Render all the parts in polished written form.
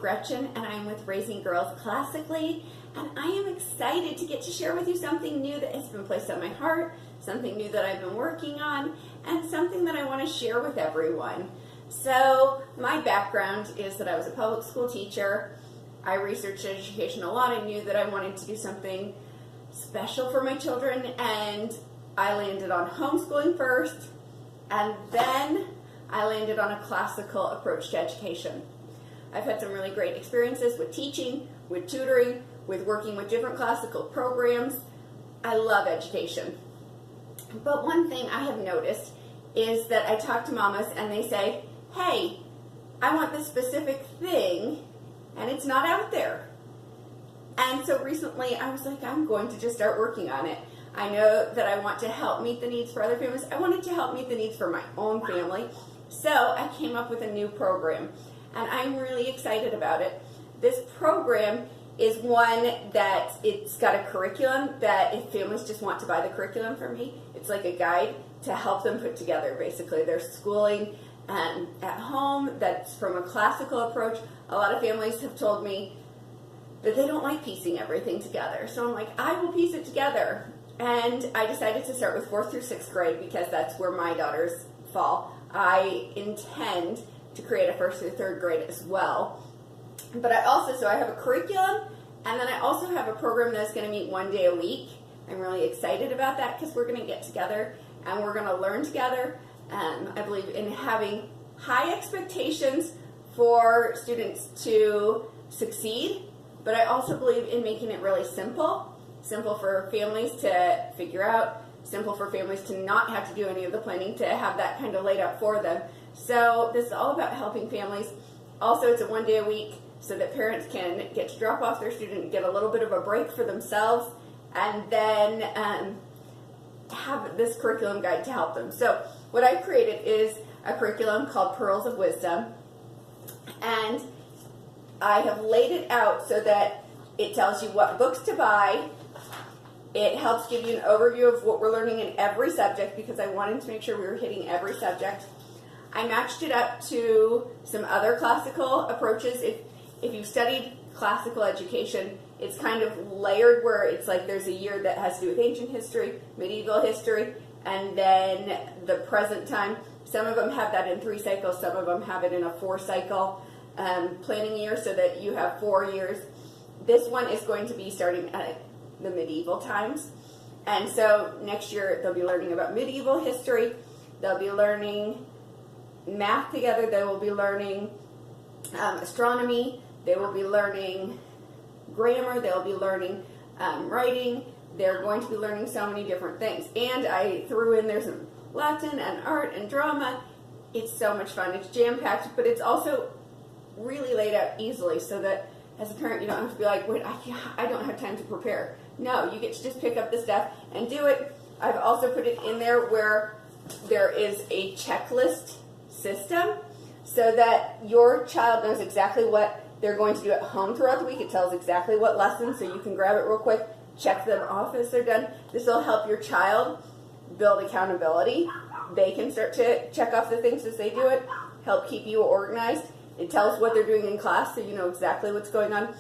Gretchen, and I'm with Raising Girls Classically, and I am excited to get to share with you something new that has been placed on my heart, something new that I've been working on, and something that I want to share with everyone. So my background is that I was a public school teacher. I researched education a lot. I knew that I wanted to do something special for my children, and I landed on homeschooling first, and then I landed on a classical approach to education. I've had some really great experiences with teaching, with tutoring, with working with different classical programs. I love education. But one thing I have noticed is that I talk to mamas and they say, hey, I want this specific thing and it's not out there. And so recently I was like, I'm going to just start working on it. I know that I want to help meet the needs for other families. I wanted to help meet the needs for my own family. So I came up with a new program, and I'm really excited about it. This program is one that it's got a curriculum that if families just want to buy the curriculum from me, it's like a guide to help them put together basically their schooling at home that's from a classical approach. A lot of families have told me that they don't like piecing everything together. So I'm like, I will piece it together. And I decided to start with 4th through 6th grade because that's where my daughters fall. I intend to create a 1st through 3rd grade as well. But I have a curriculum, and then I also have a program that's going to meet 1 day a week. I'm really excited about that because we're going to get together and we're going to learn together. I believe in having high expectations for students to succeed, but I also believe in making it really simple for families to figure out, simple for families to not have to do any of the planning, to have that kind of laid out for them. So this is all about helping families. Also, it's a 1 day a week so that parents can get to drop off their student and get a little bit of a break for themselves, and then have this curriculum guide to help them. So what I created is a curriculum called Pearls of Wisdom, and I have laid it out so that it tells you what books to buy. It helps give you an overview of what we're learning in every subject because I wanted to make sure we were hitting every subject. I matched it up to some other classical approaches. If you've studied classical education, it's kind of layered where it's like there's a year that has to do with ancient history, medieval history, and then the present time. Some of them have that in 3 cycles, some of them have it in a 4 cycle planning year so that you have 4 years. This one is going to be starting at the medieval times. And so next year they'll be learning about medieval history, they'll be learning math together, they will be learning astronomy, they will be learning grammar, they'll be learning writing, they're going to be learning so many different things. And I threw in there some Latin and art and drama. It's so much fun. It's jam-packed, but it's also really laid out easily so that as a parent you don't have to be like, wait, I don't have time to prepare. No, you get to just pick up the stuff and do it. I've also put it in there where there is a checklist system so that your child knows exactly what they're going to do at home throughout the week. It tells exactly what lessons, so you can grab it real quick, check them off as they're done. This will help your child build accountability. They can start to check off the things as they do it, help keep you organized. It tells what they're doing in class so you know exactly what's going on.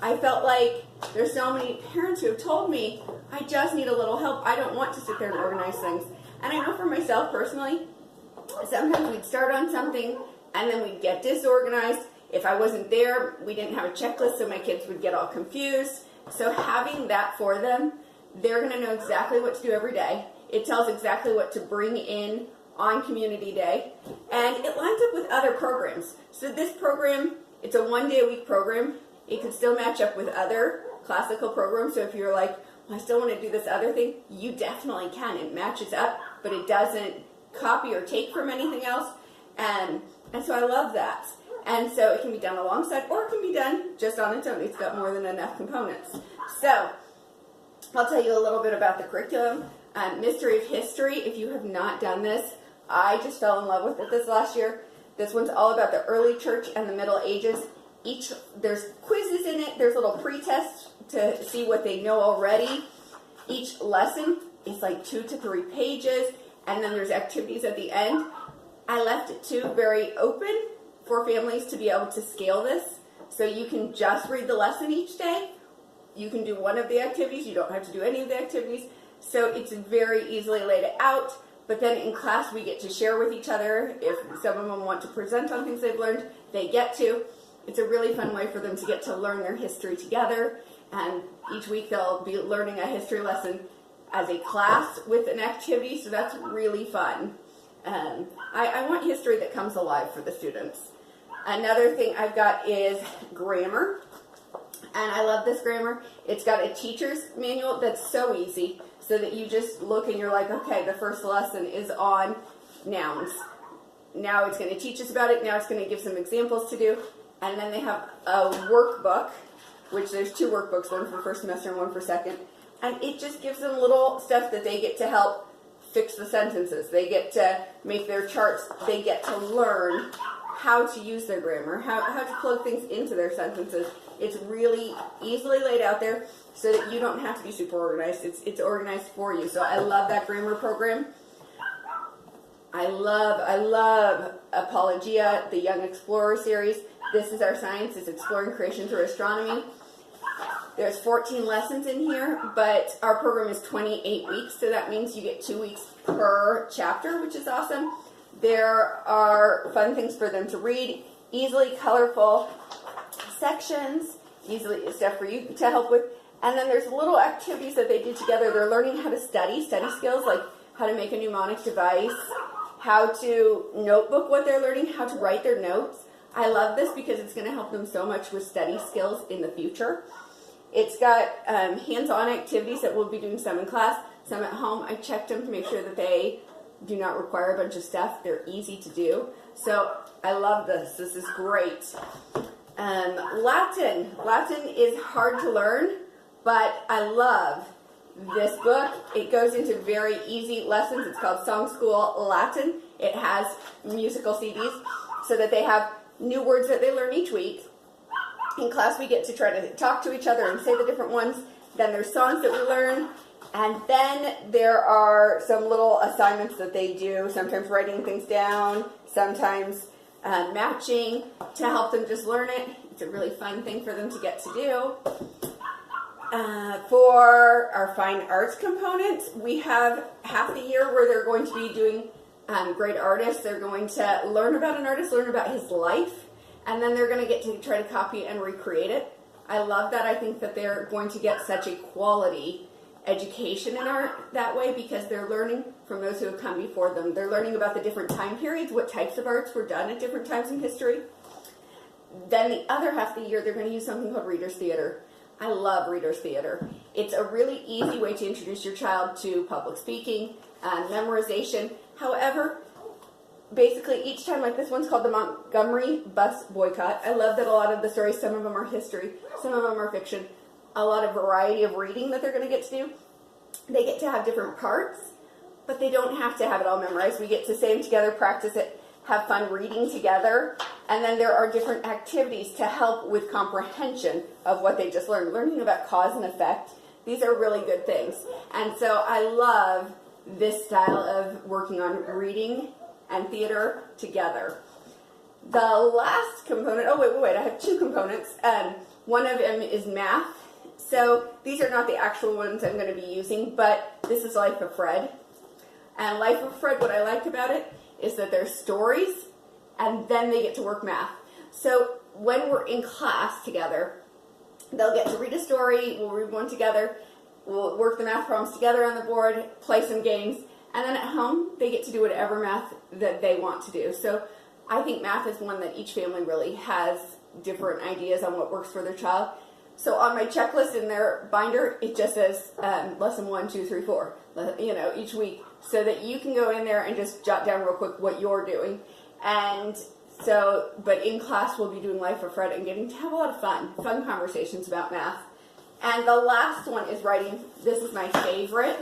I felt like there's so many parents who have told me, I just need a little help. I don't want to sit there and organize things. And I know for myself personally, sometimes we'd start on something and then we'd get disorganized. If I wasn't there, we didn't have a checklist, so my kids would get all confused. So having that for them, they're going to know exactly what to do every day. It tells exactly what to bring in on Community Day, and it lines up with other programs. So this program, it's a 1 day a week program. It could still match up with other classical programs. So if you're like, well, I still want to do this other thing, you definitely can. It matches up, but it doesn't copy or take from anything else. And so I love that. And so it can be done alongside, or it can be done just on its own. It's got more than enough components. So I'll tell you a little bit about the curriculum. Mystery of History, if you have not done this, I just fell in love with it this last year. This one's all about the early church and the Middle Ages. There's quizzes in it. There's little pre-tests to see what they know already. Each lesson is like 2 to 3 pages, and then there's activities at the end. I left it too very open for families to be able to scale this. So you can just read the lesson each day. You can do one of the activities. You don't have to do any of the activities. So it's very easily laid out. But then in class, we get to share with each other. If some of them want to present on things they've learned, they get to. It's a really fun way for them to get to learn their history together. And each week they'll be learning a history lesson as a class with an activity. So that's really fun. I want history that comes alive for the students. Another thing I've got is grammar. And I love this grammar. It's got a teacher's manual that's so easy, so that you just look and you're like, okay, the first lesson is on nouns. Now it's going to teach us about it. Now it's going to give some examples to do. And then they have a workbook, which there's 2 workbooks, one for first semester and one for second. And it just gives them little stuff that they get to help fix the sentences. They get to make their charts. They get to learn how to use their grammar, how to plug things into their sentences. It's really easily laid out there so that you don't have to be super organized. It's organized for you. So I love that grammar program. I love Apologia, the Young Explorer series. This is our science. It's exploring creation through astronomy. There's 14 lessons in here, but our program is 28 weeks, so that means you get 2 weeks per chapter, which is awesome. There are fun things for them to read, easily colorful sections, easily stuff for you to help with. And then there's little activities that they do together. They're learning how to study skills, like how to make a mnemonic device, how to notebook what they're learning, how to write their notes. I love this because it's going to help them so much with study skills in the future. It's got hands-on activities that we'll be doing, some in class, some at home. I checked them to make sure that they do not require a bunch of stuff. They're easy to do. So I love this. This is great. Latin. Latin is hard to learn, but I love this book. It goes into very easy lessons. It's called Song School Latin. It has musical CDs so that they have new words that they learn each week. In class, we get to try to talk to each other and say the different ones. Then there's songs that we learn. And then there are some little assignments that they do, sometimes writing things down, sometimes matching to help them just learn it. It's a really fun thing for them to get to do. For our fine arts component, we have half the year where they're going to be doing great artists. They're going to learn about an artist, learn about his life, and then they're going to get to try to copy and recreate it. I love that. I think that they're going to get such a quality education in art that way because they're learning from those who have come before them. They're learning about the different time periods, what types of arts were done at different times in history. Then the other half of the year, they're going to use something called Reader's Theater. I love Reader's Theater. It's a really easy way to introduce your child to public speaking and memorization. However, basically each time, like this one's called the Montgomery Bus Boycott. I love that a lot of the stories, some of them are history, some of them are fiction, a lot of variety of reading that they're going to get to do. They get to have different parts, but they don't have to have it all memorized. We get to say them together, practice it, have fun reading together, and then there are different activities to help with comprehension of what they just learned. Learning about cause and effect, these are really good things. And so I love this style of working on reading and theater together. The last component, wait, I have 2 components. One of them is math. So these are not the actual ones I'm going to be using, but this is Life of Fred. And Life of Fred, what I like about it is that there's stories, and then they get to work math. So when we're in class together, they'll get to read a story, we'll read one together, we'll work the math problems together on the board, play some games, and then at home, they get to do whatever math that they want to do. So I think math is one that each family really has different ideas on what works for their child. So on my checklist in their binder, it just says lesson 1, 2, 3, 4, each week, so that you can go in there and just jot down real quick what you're doing. And so, but in class, we'll be doing Life of Fred and getting to have a lot of fun conversations about math. And the last one is writing. This is my favorite.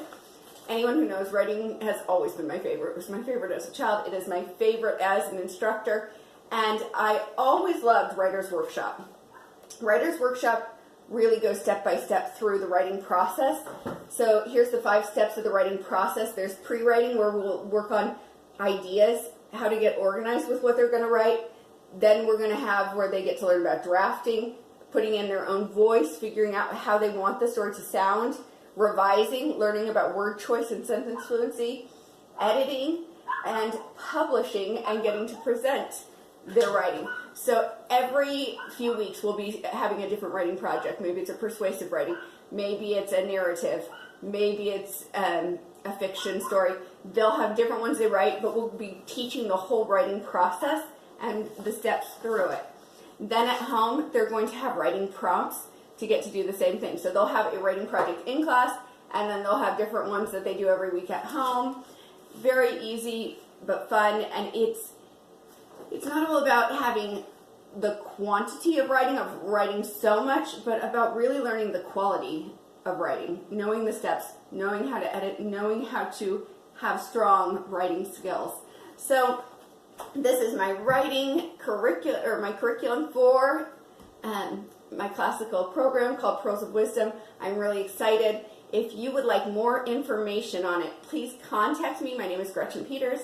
Anyone who knows, writing has always been my favorite. It was my favorite as a child. It is my favorite as an instructor. And I always loved Writer's Workshop. Writer's Workshop really goes step by step through the writing process. So here's the 5 steps of the writing process. There's pre-writing, where we'll work on ideas, how to get organized with what they're going to write. Then we're going to have where they get to learn about drafting, putting in their own voice, figuring out how they want the story to sound, revising, learning about word choice and sentence fluency, editing, and publishing, and getting to present their writing. So every few weeks we'll be having a different writing project. Maybe it's a persuasive writing, maybe it's a narrative, maybe it's a fiction story. They'll have different ones they write, but we'll be teaching the whole writing process and the steps through it. Then at home, they're going to have writing prompts to get to do the same thing. So they'll have a writing project in class, and then they'll have different ones that they do every week at home. Very easy, but fun, and it's not all about having the quantity of writing so much, but about really learning the quality of writing, knowing the steps, knowing how to edit, knowing how to have strong writing skills. So this is my writing curriculum, or my curriculum for my classical program called Pearls of Wisdom. I'm really excited. If you would like more information on it, please contact me. My name is Gretchen Peters.